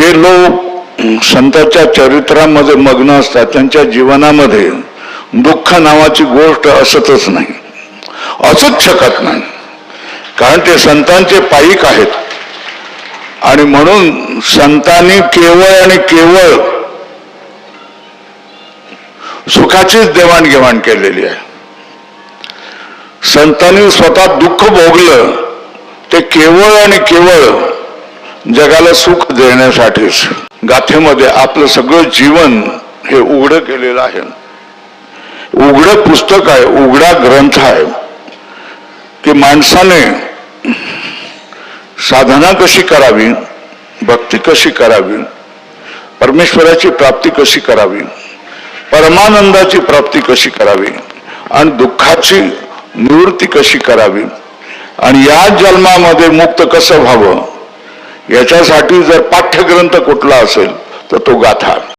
जे लोक संतांच्या चरित्रामध्ये मग्न असतात त्यांच्या जीवनामध्ये दुःख नावाची गोष्ट असतच नाही, असूच शकत नाही, कारण ते संतांचे पाईक आहेत. आणि म्हणून संतांनी केवळ आणि केवळ सुखाचीच देवाणघेवाण केलेली आहे. संतांनी स्वतः दुःख भोगलं ते केवळ आणि केवळ जगाला सुख देण्यासाठीच. गाथेमध्ये आपलं सगळं जीवन हे उघडं केलेलं आहे. उघडं पुस्तक आहे, उघडा ग्रंथ आहे की माणसाने साधना कशी करावी, भक्ती कशी करावी, परमेश्वराची प्राप्ती कशी करावी, परमानंदाची प्राप्ती कशी करावी आणि दुःखाची निवृत्ती कशी करावी आणि या जन्मामध्ये मुक्त कसं व्हावं, याच्यासाठी जर पाठ्यग्रंथ कुठला असेल तर तो गाथा.